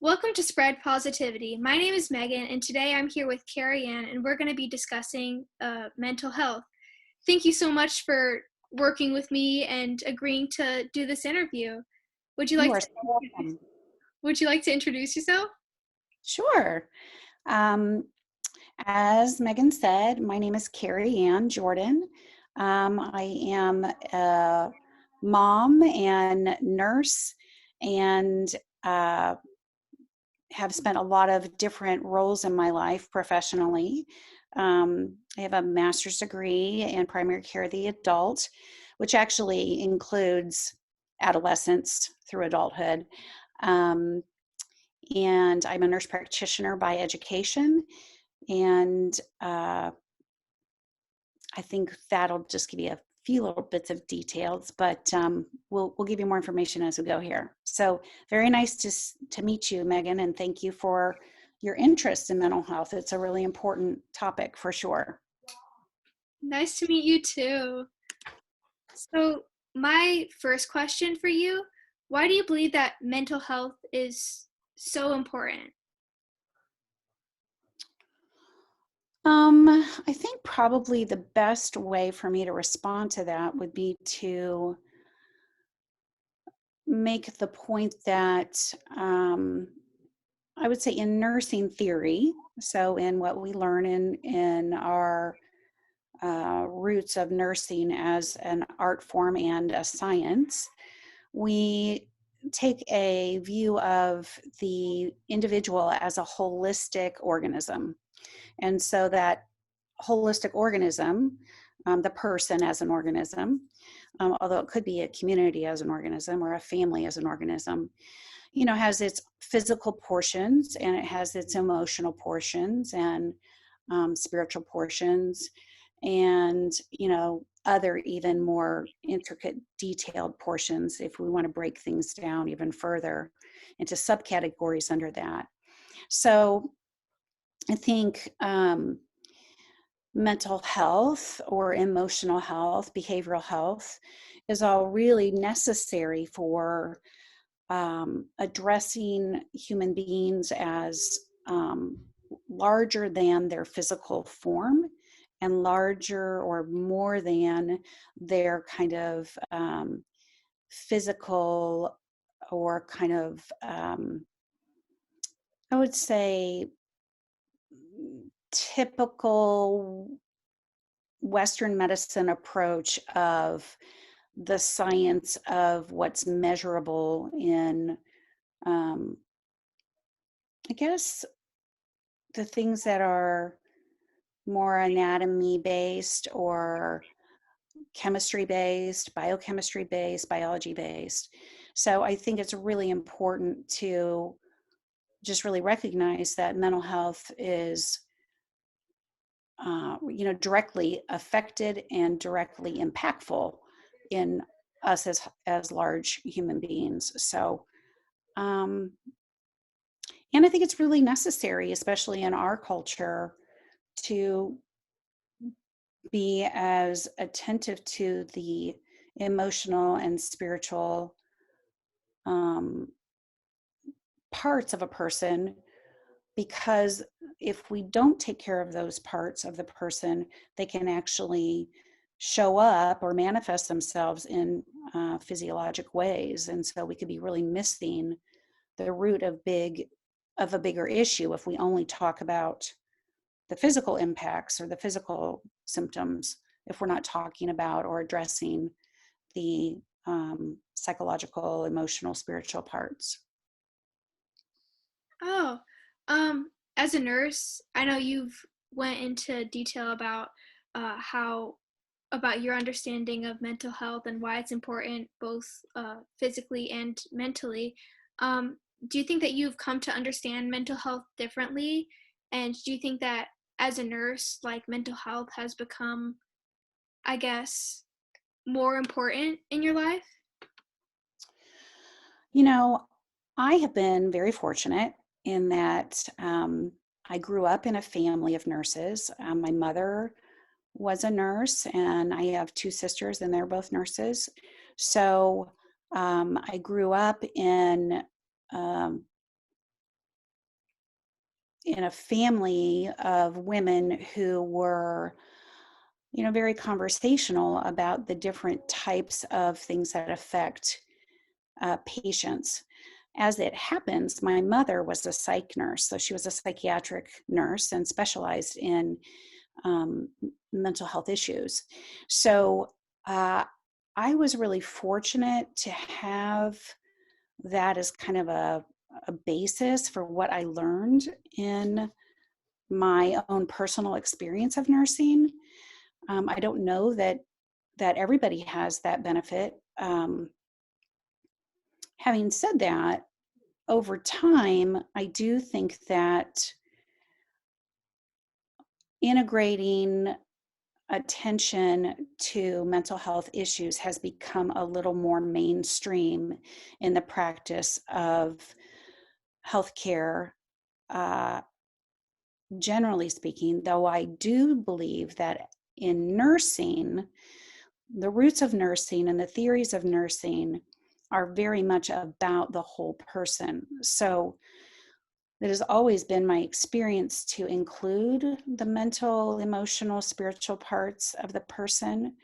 Welcome to Spread Positivity. My name is Megan, and today I'm here with Carrie Ann, and we're going to be discussing mental health. Thank you so much for working with me and agreeing to do this interview. Would you You like are to so welcome. Would you like to introduce yourself? Sure. Um, as Megan said, my name is Carrie Ann Jordan. I am a mom and nurse and uh, have spent a lot of different roles in my life professionally. I have a master's degree in primary care of the adult, which actually includes adolescence through adulthood. Um, and I'm a nurse practitioner by education. And I think that'll just give you a few little bits of details, but we'll give you more information as we go here. So very nice to meet you, Megan, and thank you for your interest in mental health. It's a really important topic for sure. Nice to meet you too. So, my first question for you, why do you believe that mental health is so important? I think probably the best way for me to respond to that would be to make the point that I would say in nursing theory, so in what we learn in our roots of nursing as an art form and a science, we take a view of the individual as a holistic organism. And so that holistic organism, the person as an organism, although it could be a community as an organism or a family as an organism, has its physical portions and it has its emotional portions and spiritual portions and, other even more intricate, detailed portions if we want to break things down even further into subcategories under that. So I think mental health or emotional health, behavioral health is all really necessary for addressing human beings as larger than their physical form and larger or more than their kind of physical or kind of, I would say, typical Western medicine approach of the science of what's measurable in, um, I guess, the things that are more anatomy based or chemistry based, biochemistry based, biology based. So I think it's really important to just really recognize that mental health is, directly affected and directly impactful in us as large human beings. So, um, and I think it's really necessary, especially in our culture, to be as attentive to the emotional and spiritual um, parts of a person, because if we don't take care of those parts of the person, they can actually show up or manifest themselves in physiologic ways. And so we could be really missing the root of a bigger issue if we only talk about the physical impacts or the physical symptoms, if we're not talking about or addressing the psychological, emotional, spiritual parts. Oh, as a nurse, I know you've went into detail about how about your understanding of mental health and why it's important both physically and mentally. Um, do you think that you've come to understand mental health differently? And do you think that as a nurse, like mental health has become, I guess, more important in your life? You know, I have been very fortunate in that I grew up in a family of nurses. My mother was a nurse, and I have two sisters, and they're both nurses. So I grew up in um, in a family of women who were, very conversational about the different types of things that affect patients. As it happens, my mother was a psych nurse, so she was a psychiatric nurse and specialized in um, mental health issues. So uh, I was really fortunate to have that as kind of a basis for what I learned in my own personal experience of nursing. I don't know that everybody has that benefit. Having said that, over time, I do think that integrating attention to mental health issues has become a little more mainstream in the practice of healthcare, uh, generally speaking, though I do believe that in nursing, the roots of nursing and the theories of nursing are very much about the whole person. So it has always been my experience to include the mental, emotional, spiritual parts of the person.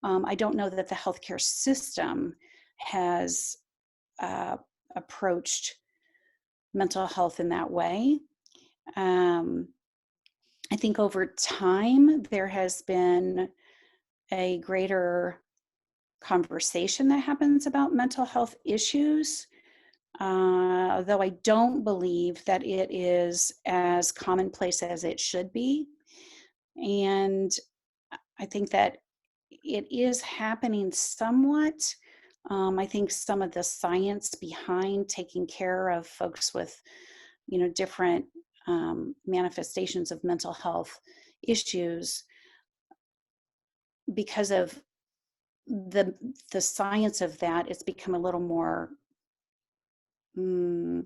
I don't know that the healthcare system has uh, approached mental health in that way. Um, I think over time, there has been a greater conversation that happens about mental health issues, though I don't believe that it is as commonplace as it should be. And I think that it is happening somewhat. I think some of the science behind taking care of folks with, different manifestations of mental health issues, because of the the science of that, it's become a little more mm,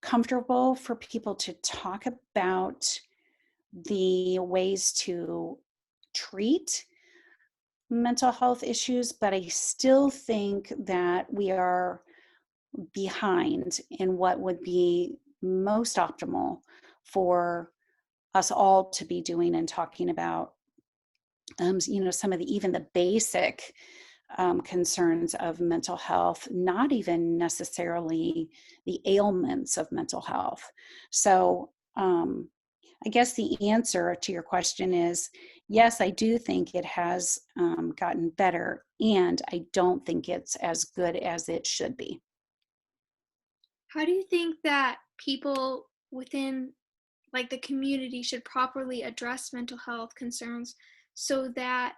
comfortable for people to talk about the ways to treat mental health issues, but I still think that we are behind in what would be most optimal for us all to be doing and talking about. Some of the even the basic concerns of mental health, not even necessarily the ailments of mental health. So I guess the answer to your question is yes, I do think it has gotten better, and I don't think it's as good as it should be. How do you think that people within like the community should properly address mental health concerns so that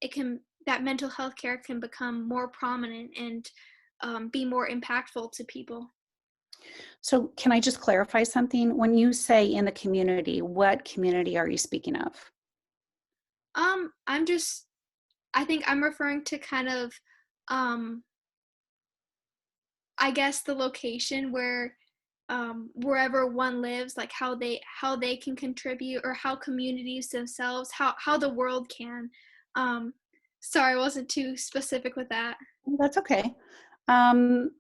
it can that mental health care can become more prominent and be more impactful to people? So, can I just clarify something? When you say in the community, what community are you speaking of? I'm just I think I'm referring to kind of um I guess the location where wherever one lives, like how they can contribute or how communities themselves, how the world can. Um, sorry, I wasn't too specific with that. That's okay. Um,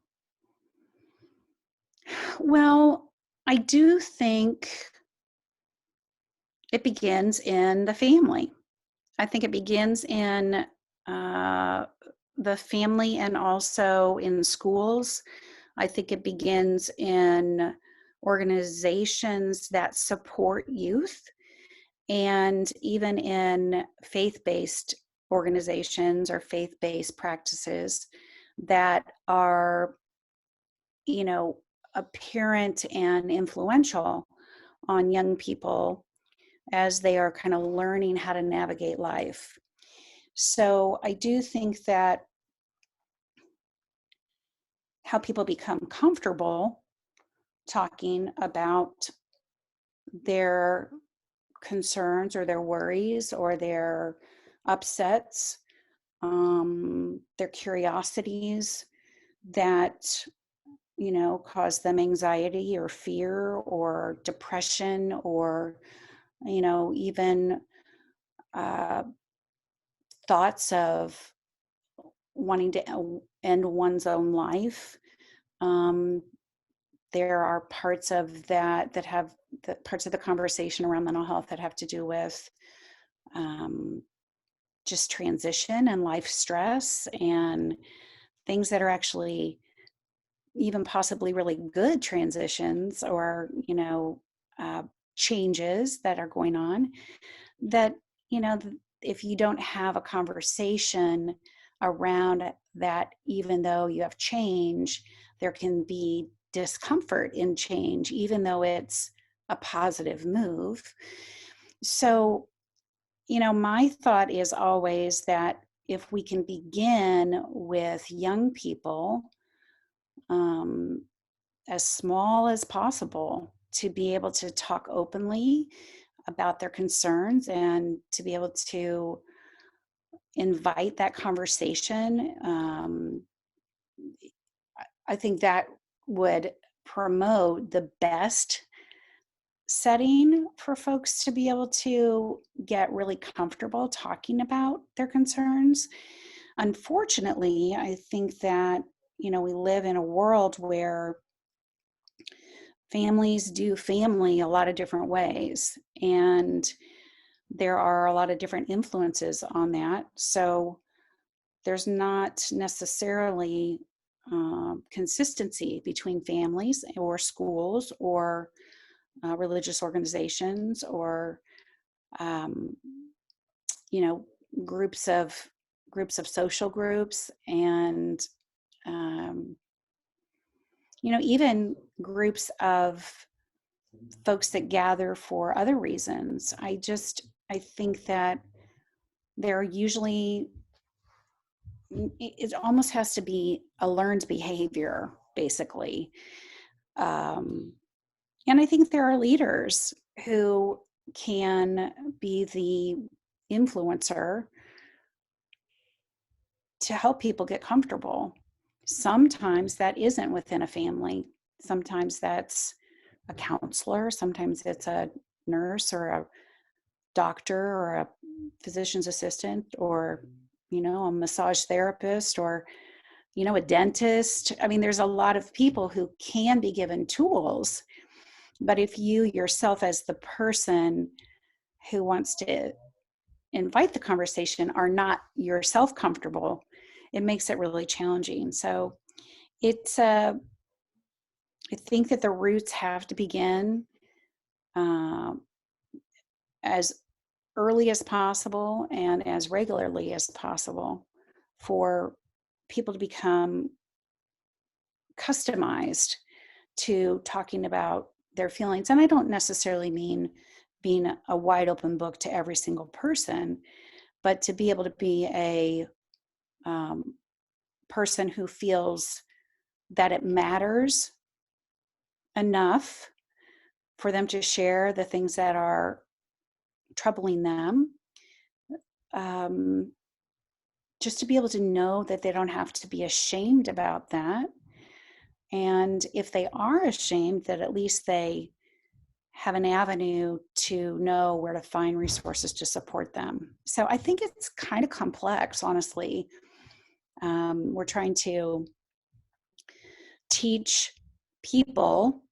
well, I do think it begins in the family. I think it begins in uh, the family and also in schools. I think it begins in organizations that support youth and even in faith-based organizations or faith-based practices that are, you know, apparent and influential on young people as they are kind of learning how to navigate life. So I do think that how people become comfortable talking about their concerns or their worries or their upsets, their curiosities that, cause them anxiety or fear or depression or, even uh, thoughts of wanting to end one's own life. Um, there are parts of that have the parts of the conversation around mental health that have to do with um, just transition and life stress and things that are actually even possibly really good transitions or uh, changes that are going on that if you don't have a conversation around that, even though you have change, there can be discomfort in change even though it's a positive move. So my thought is always that if we can begin with young people, um, as small as possible, to be able to talk openly about their concerns and to be able to invite that conversation, I think that would promote the best setting for folks to be able to get really comfortable talking about their concerns. Unfortunately, I think that, we live in a world where families do family a lot of different ways, and there are a lot of different influences on that. So there's not necessarily consistency between families or schools or religious organizations or um, you know groups of social groups and um, even groups of folks that gather for other reasons. I think that they're usually, it almost has to be a learned behavior, basically. Um, and I think there are leaders who can be the influencer to help people get comfortable. Sometimes that isn't within a family. Sometimes that's a counselor. Sometimes it's a nurse or a doctor or a physician's assistant or, a massage therapist or, a dentist. I mean, there's a lot of people who can be given tools, but if you yourself, as the person who wants to invite the conversation, are not yourself comfortable, it makes it really challenging. So it's, I think that the roots have to begin um, as early as possible and as regularly as possible for people to become customized to talking about their feelings. And I don't necessarily mean being a wide open book to every single person, but to be able to be a um, person who feels that it matters enough for them to share the things that are troubling them. Um, just to be able to know that they don't have to be ashamed about that. And if they are ashamed, that at least they have an avenue to know where to find resources to support them. So I think it's kind of complex, honestly. We're trying to teach people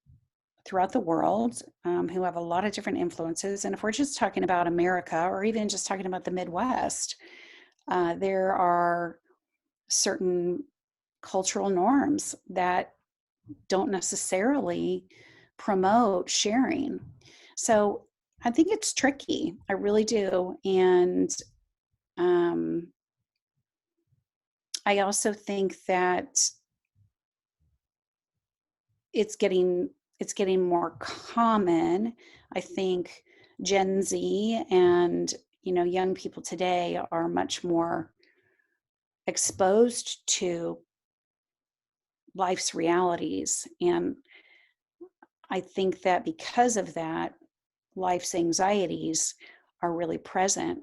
throughout the world who have a lot of different influences. And if we're just talking about America or even just talking about the Midwest, there are certain cultural norms that don't necessarily promote sharing. So I think it's tricky. I really do. And um, I also think that it's getting it's getting more common. I think Gen Z and young people today are much more exposed to life's realities, and I think that because of that, life's anxieties are really present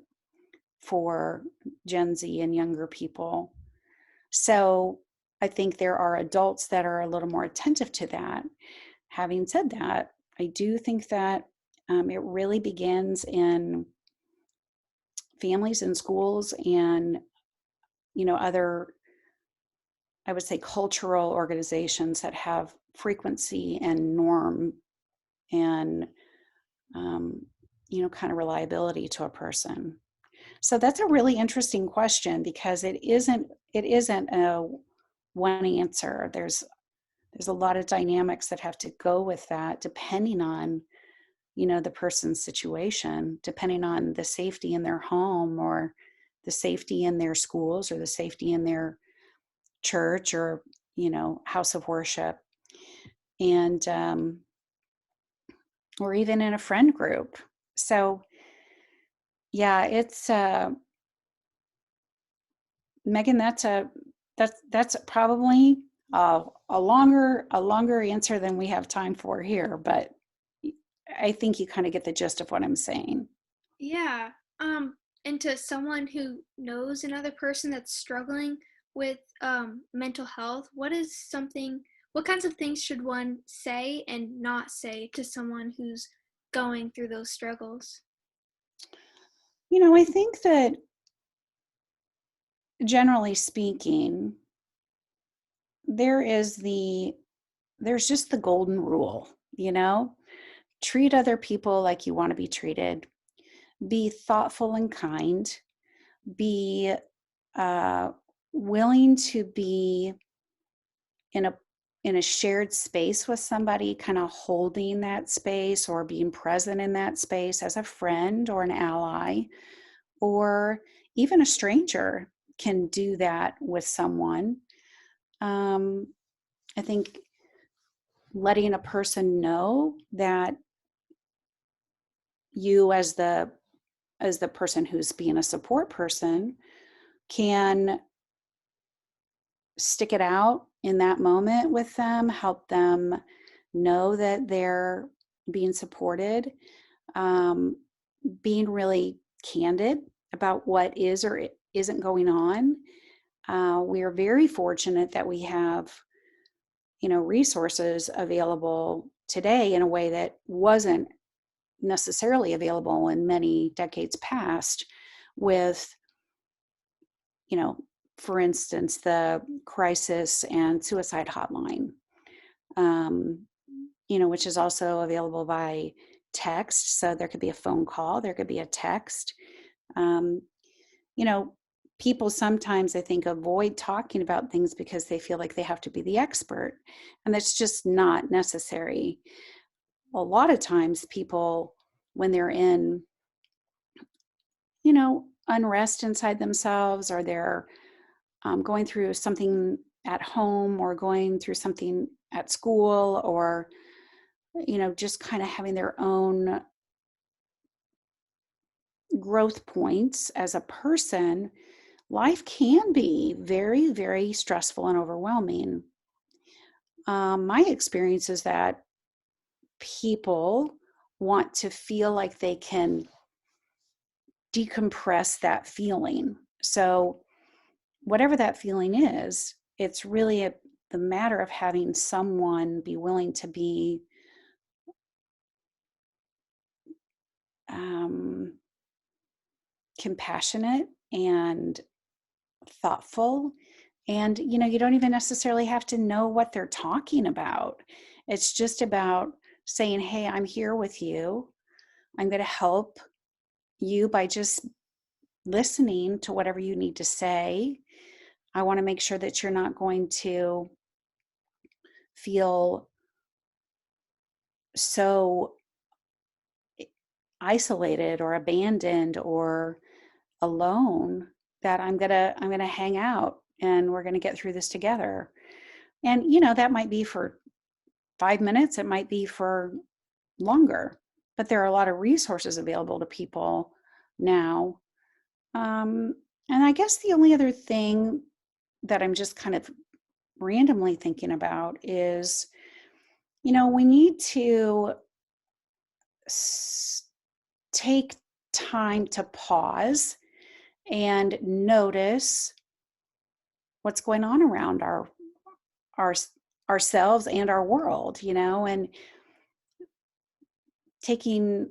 for Gen Z and younger people. So I think there are adults that are a little more attentive to that. Having said that, I do think that it really begins in families and schools and other I would say, cultural organizations that have frequency and norm and, um, kind of reliability to a person. So that's a really interesting question because it isn't a one answer. There's a lot of dynamics that have to go with that depending on, the person's situation, depending on the safety in their home or the safety in their schools or the safety in their church or, house of worship. And, or even in a friend group. So yeah, it's Megan, that's probably a longer answer than we have time for here, but I think you kind of get the gist of what I'm saying. Yeah. And to someone who knows another person that's struggling with mental health, what kinds of things should one say and not say to someone who's going through those struggles? I think that generally speaking, there is there's just the golden rule, treat other people like you want to be treated, be thoughtful and kind, be uh, willing to be in a shared space with somebody, kind of holding that space or being present in that space as a friend or an ally, or even a stranger can do that with someone. um, I think letting a person know that you, as the person who's being a support person, can stick it out in that moment with them, help them know that they're being supported, um, being really candid about what is or isn't going on. We are very fortunate that we have, resources available today in a way that wasn't necessarily available in many decades past with, you know, for instance, the crisis and suicide hotline, um, which is also available by text. So there could be a phone call, there could be a text. Um, you know, People sometimes, I think, avoid talking about things because they feel like they have to be the expert, and that's just not necessary. A lot of times, people, when they're in, unrest inside themselves, or they're going through something at home or going through something at school, or just kind of having their own growth points as a person, life can be very, very stressful and overwhelming. My experience is that people want to feel like they can decompress that feeling. So whatever that feeling is, it's really the matter of having someone be willing to be um, compassionate and thoughtful. And, you don't even necessarily have to know what they're talking about. It's just about saying, hey, I'm here with you. I'm going to help you by just listening to whatever you need to say. I want to make sure that you're not going to feel so isolated or abandoned or alone that I'm going to hang out and we're going to get through this together. And that might be for 5 minutes, it might be for longer, but there are a lot of resources available to people now. Um, and I guess the only other thing that I'm just kind of randomly thinking about is, we need to take time to pause and notice what's going on around our ourselves and our world, and taking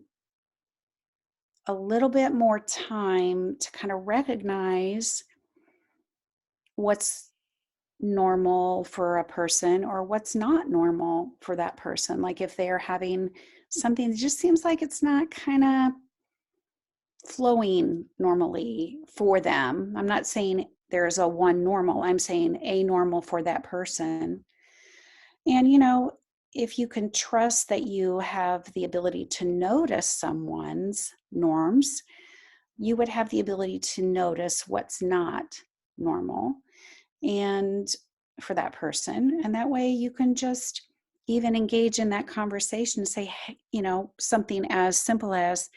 a little bit more time to kind of recognize what's normal for a person or what's not normal for that person. Like if they're having something that just seems like it's not kind of flowing normally for them. I'm not saying there's a one normal, I'm saying a normal for that person. And, if you can trust that you have the ability to notice someone's norms, you would have the ability to notice what's not normal and for that person. And that way you can just even engage in that conversation and say, hey, something as simple as,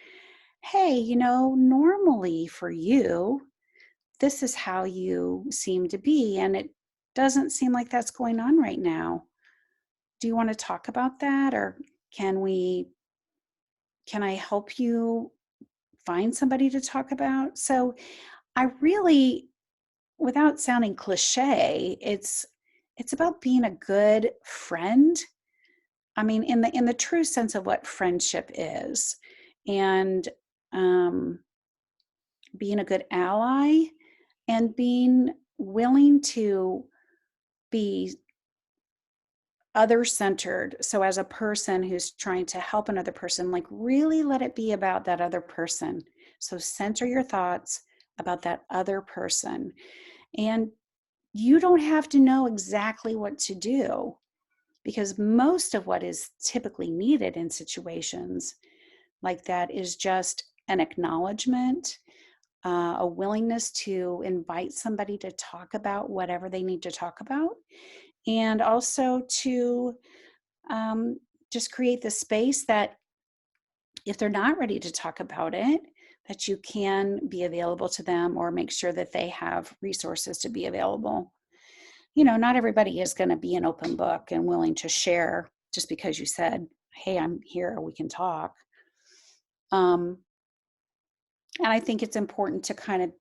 hey, normally for you, this is how you seem to be. And it doesn't seem like that's going on right now. Do you want to talk about that? Or can we, can I help you find somebody to talk about? So I really, without sounding cliche, it's about being a good friend. I mean, in the true sense of what friendship is, and um, being a good ally, and being willing to be other centered. So, as a person who's trying to help another person, like really let it be about that other person. So, center your thoughts about that other person. And you don't have to know exactly what to do because most of what is typically needed in situations like that is just an acknowledgement, a willingness to invite somebody to talk about whatever they need to talk about, and also to um, just create the space that if they're not ready to talk about it, that you can be available to them or make sure that they have resources to be available. Not everybody is going to be an open book and willing to share just because you said, hey, I'm here, we can talk. Um, and I think it's important to kind of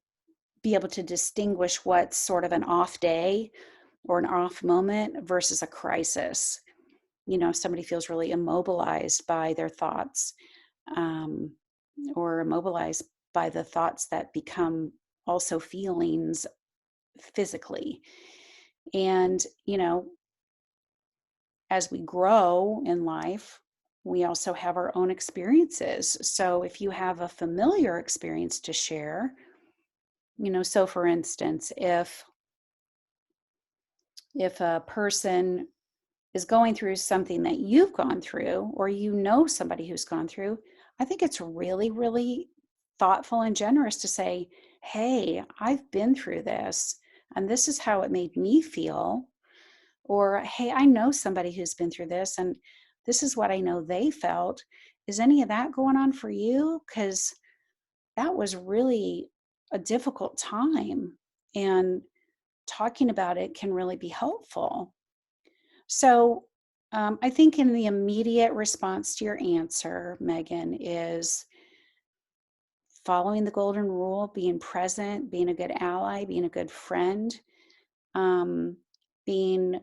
be able to distinguish what's sort of an off day or an off moment versus a crisis. If somebody feels really immobilized by their thoughts, um, or immobilized by the thoughts that become also feelings physically. And, as we grow in life, we also have our own experiences. So if you have a familiar experience to share, so for instance, if a person is going through something that you've gone through, or somebody who's gone through, I think it's really, really thoughtful and generous to say, hey, I've been through this, and this is how it made me feel. Or, hey, I know somebody who's been through this, and this is what I know they felt. Is any of that going on for you? Because that was really a difficult time, and talking about it can really be helpful. So, I think in the immediate response to your answer, Megan, is following the golden rule, being present, being a good ally, being a good friend, um, being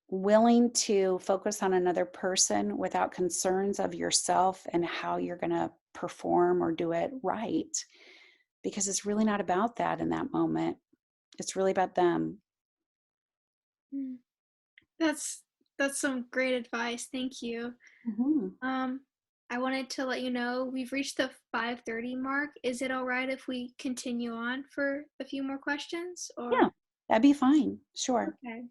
willing to focus on another person without concerns of yourself and how you're going to perform or do it right. Because it's really not about that in that moment. It's really about them. Mm. That's that's some great advice. Thank you. Mhm. Um, I wanted to let you know we've reached the 5:30 mark. Is it all right if we continue on for a few more questions or Yeah, that'd be fine. Sure. okay.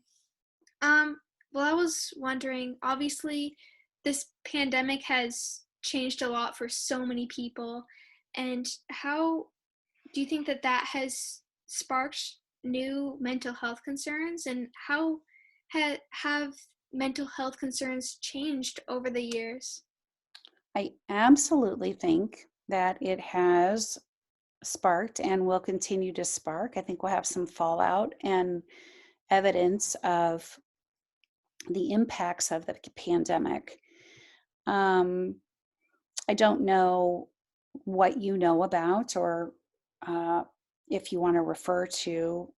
Um, well, I was wondering, obviously this pandemic has changed a lot for so many people, and how do you think that that has sparked new mental health concerns, and how have mental health concerns changed over the years? I absolutely think that it has sparked and will continue to spark. I think we'll have some fallout and evidence of the impacts of the pandemic. Um, I don't know what you know about, or uh, if you want to refer to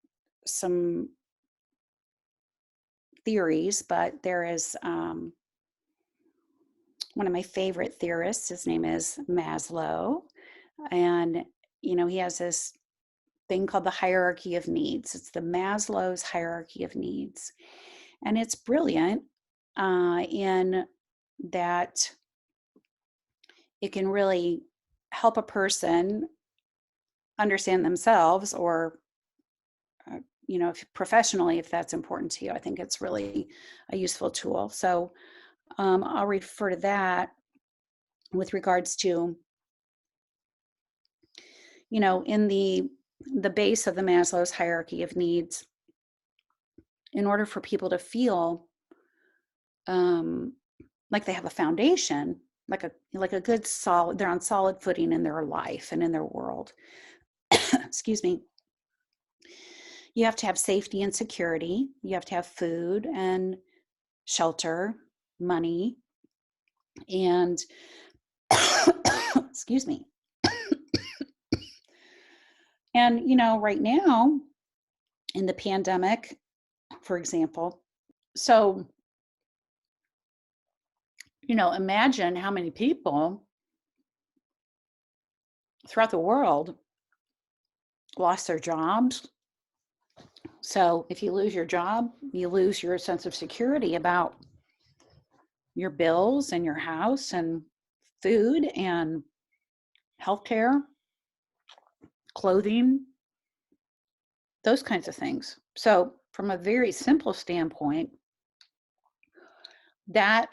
some theories, but there is one of my favorite theorists. His name is Maslow. And, he has this thing called the hierarchy of needs. It's the Maslow's hierarchy of needs. And it's brilliant in that it can really help a person understand themselves, or if professionally, if that's important to you. I think it's really a useful tool. So I'll refer to that with regards to, in the base of the Maslow's hierarchy of needs, in order for people to feel like they have a foundation, like a good solid, they're on solid footing in their life and in their world. Excuse me. You have to have safety and security. You have to have food and shelter, money, and excuse me. And right now in the pandemic, for example, so imagine how many people throughout the world lost their jobs. So if you lose your job, you lose your sense of security about your bills and your house and food and healthcare, clothing, those kinds of things. So from a very simple standpoint, that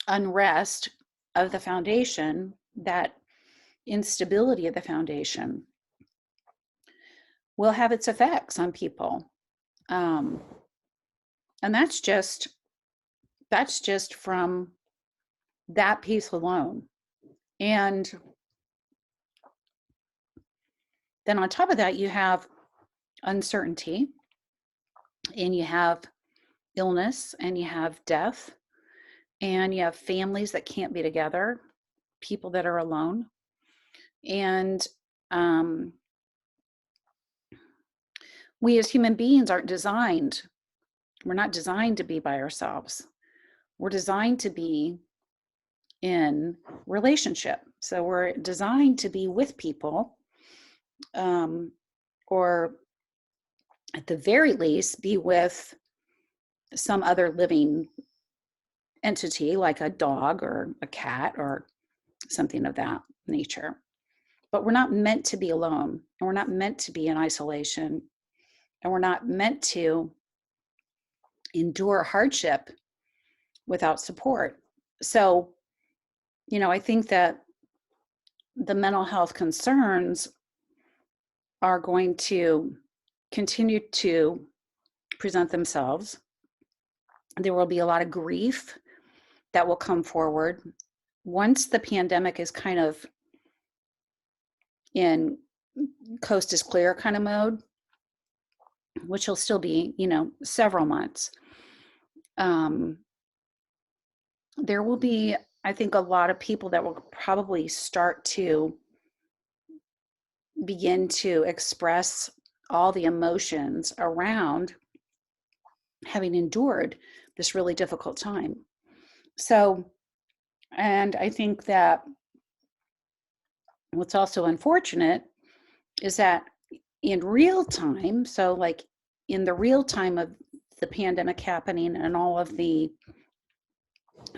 unrest of the foundation, that instability of the foundation, will have its effects on people. And that's just from that piece alone. And then on top of that, you have uncertainty, and you have illness, and you have death, and you have families that can't be together, people that are alone. And we as human beings we're not designed to be by ourselves. We're designed to be in relationship. So we're designed to be with people, or at the very least, be with some other living entity like a dog or a cat or something of that nature. But we're not meant to be alone, and we're not meant to be in isolation, and we're not meant to endure hardship without support. So, I think that the mental health concerns are going to continue to present themselves. There will be a lot of grief that will come forward once the pandemic is kind of in coast is clear kind of mode, which will still be, several months. There will be, I think, a lot of people that will probably start to begin to express all the emotions around having endured this really difficult time. So, and I think that what's also unfortunate is that in real time, so like in the real time of the pandemic happening and all of the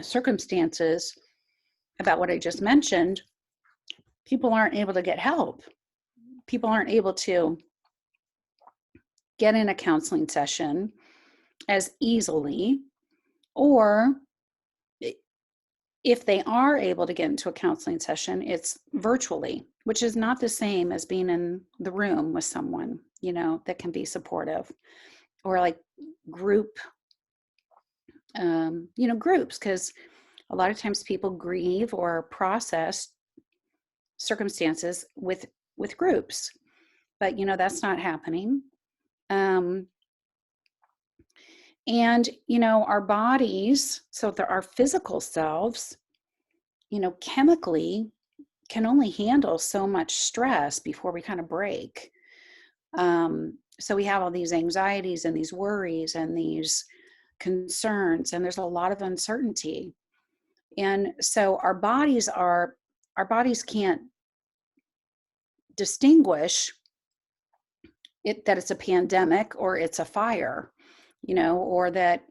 circumstances about what I just mentioned, people aren't able to get help. People aren't able to get in a counseling session as easily, or if they are able to get into a counseling session, it's virtually, which is not the same as being in the room with someone, that can be supportive, or like group, groups, because a lot of times people grieve or process circumstances with groups, but that's not happening. And our bodies, so our physical selves, chemically can only handle so much stress before we kind of break. So we have all these anxieties and these worries and these concerns, and there's a lot of uncertainty. And so our bodies can't distinguish it, that it's a pandemic or it's a fire, or that,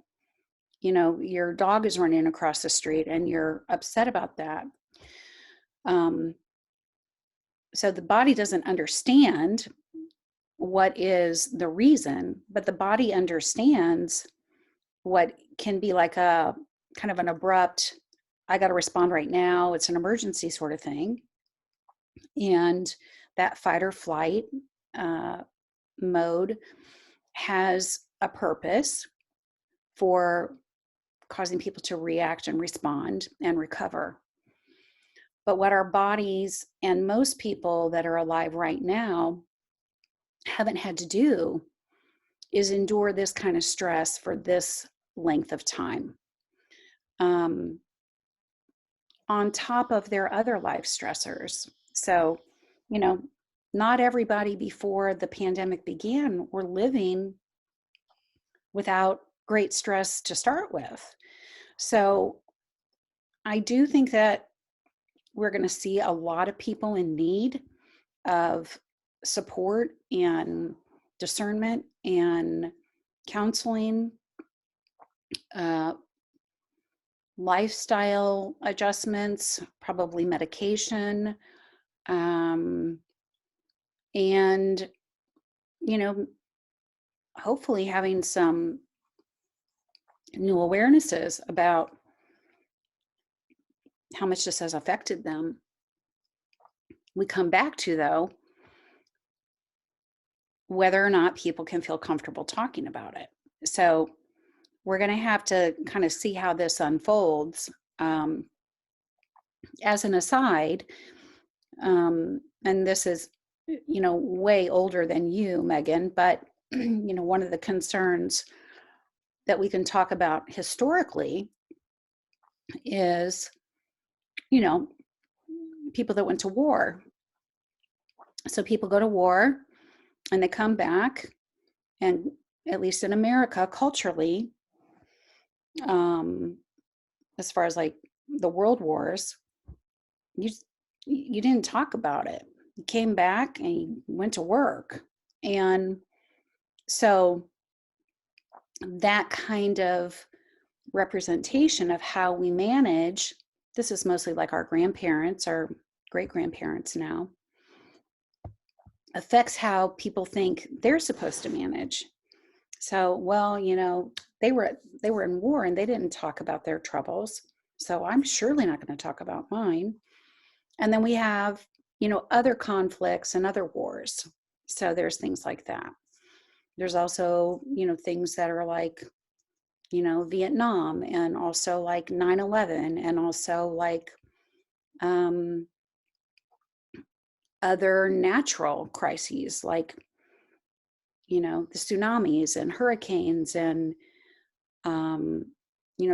your dog is running across the street and you're upset about that. Um, so the body doesn't understand what is the reason, but the body understands what can be like a kind of an abrupt, I got to respond right now, it's an emergency sort of thing. And that fight or flight uh, mode has a purpose for causing people to react and respond and recover. But what our bodies and most people that are alive right now haven't had to do is endure this kind of stress for this length of time. Um, on top of their other life stressors. So, you know, not everybody before the pandemic began were living without great stress to start with. So, I do think that we're going to see a lot of people in need of support and discernment and counseling, uh, lifestyle adjustments, probably medication, um, and, you know, hopefully having some new awarenesses about how much this has affected them. We come back to, though, whether or not people can feel comfortable talking about it. So we're going to have to kind of see how this unfolds. As an aside, and this is, way older than you, Megan, but, one of the concerns that we can talk about historically is, you know, people that went to war. So people go to war and they come back, and at least in America, culturally, um, as far as like the world wars, you you didn't talk about it. You came back and you went to work, and so that kind of representation of how we manage, this is mostly like our grandparents, our great grandparents now, affects how people think they're supposed to manage. So, well, they were in war and they didn't talk about their troubles. So I'm surely not going to talk about mine. And then we have, other conflicts and other wars. So there's things like that. There's also, things that are like, Vietnam, and also like 9/11, and also like um, other natural crises like, the tsunamis and hurricanes and, um,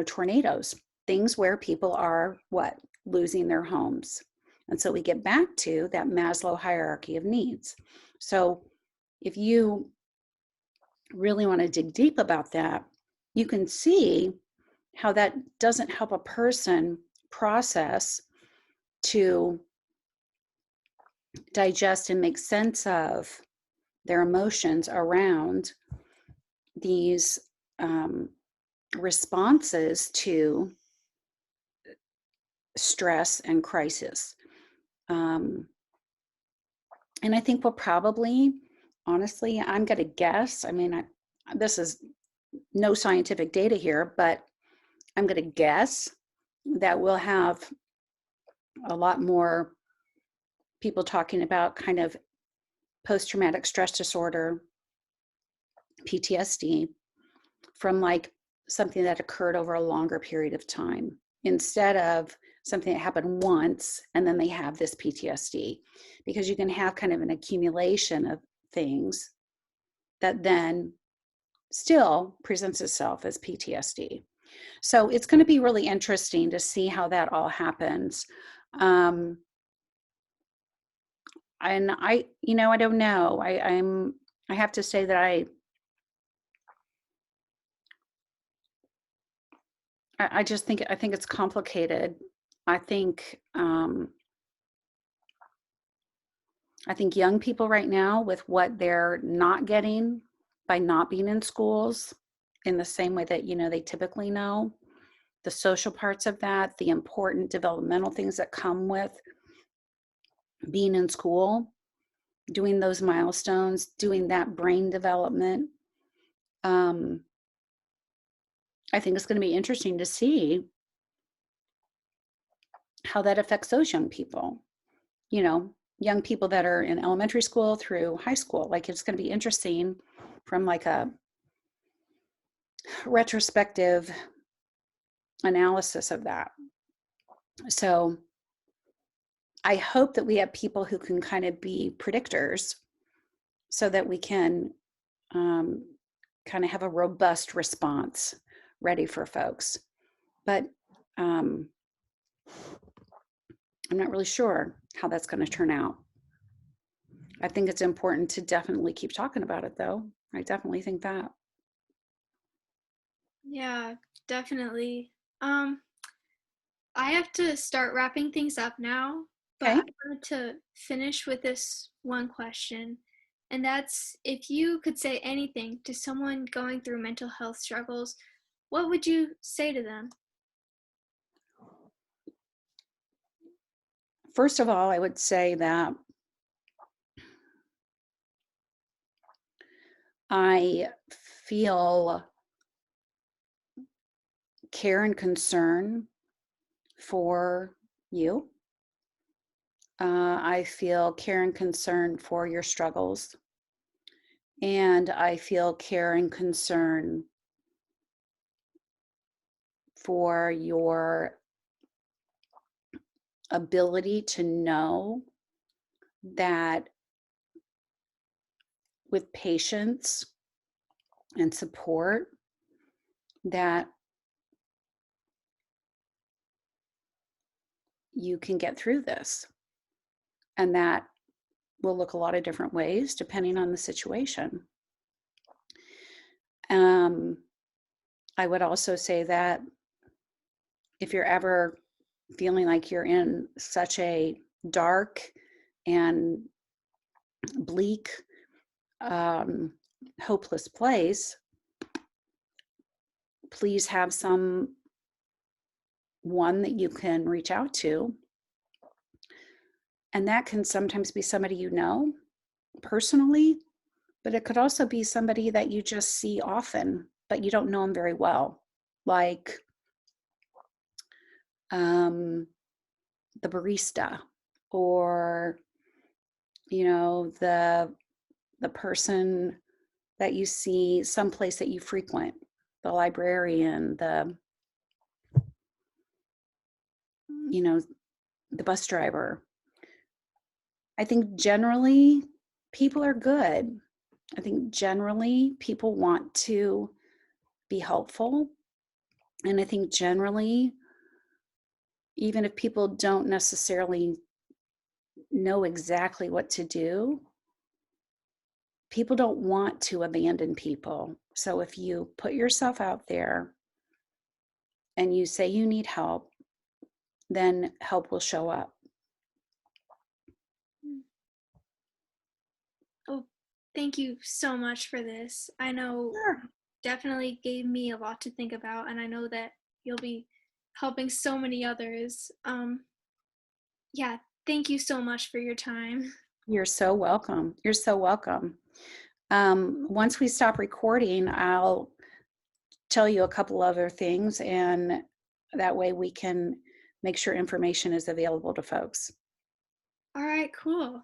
tornadoes, things where people are what? Losing their homes. And so we get back to that Maslow hierarchy of needs. So if you really want to dig deep about that, you can see how that doesn't help a person process to digest and make sense of their emotions around these responses to stress and crisis. Um, and I think we'll probably, honestly, I'm going to guess. I mean, this is no scientific data here, but I'm going to guess that we'll have a lot more people talking about kind of post traumatic stress disorder, PTSD, from like something that occurred over a longer period of time instead of something that happened once and then they have this PTSD, because you can have kind of an accumulation of things that then still presents itself as PTSD. So it's going to be really interesting to see how that all happens. Um, and I don't know. I have to say that I just think it's complicated. I think I think young people right now, with what they're not getting by not being in schools in the same way that, they typically know, the social parts of that, the important developmental things that come with being in school, doing those milestones, doing that brain development. Um, I think it's going to be interesting to see how that affects those young people. Young people that are in elementary school through high school. Like, it's going to be interesting from like a retrospective analysis of that. So I hope that we have people who can kind of be predictors so that we can um, kind of have a robust response ready for folks. But um, I'm not really sure how that's going to turn out. I think it's important to definitely keep talking about it, though. I definitely think that. Yeah, definitely. Um, I have to start wrapping things up now, but I Okay. wanted to finish with this one question. And that's, if you could say anything to someone going through mental health struggles, what would you say to them? First of all, I would say that I feel care and concern for you. I feel care and concern for your struggles. And I feel care and concern for your ability to know that with patience and support, that you can get through this. And that will look a lot of different ways depending on the situation. Um, I would also say that if you're ever feeling like you're in such a dark and bleak, um, hopeless place, please have someone that you can reach out to. And that can sometimes be somebody you know personally, but it could also be somebody that you just see often, but you don't know them very well. Like um, the barista, or the person that you see someplace that you frequent, the librarian, you know the bus driver. I think generally people are good. I think generally people want to be helpful, and I think generally, even if people don't necessarily know exactly what to do, people don't want to abandon people. So if you put yourself out there and you say you need help, then help will show up. Oh, thank you so much for this. I know Sure. definitely gave me a lot to think about, and I know that you'll be helping so many others. Yeah, thank you so much for your time. You're so welcome. You're so welcome. Once we stop recording, I'll tell you a couple other things, and that way we can make sure information is available to folks. All right, cool.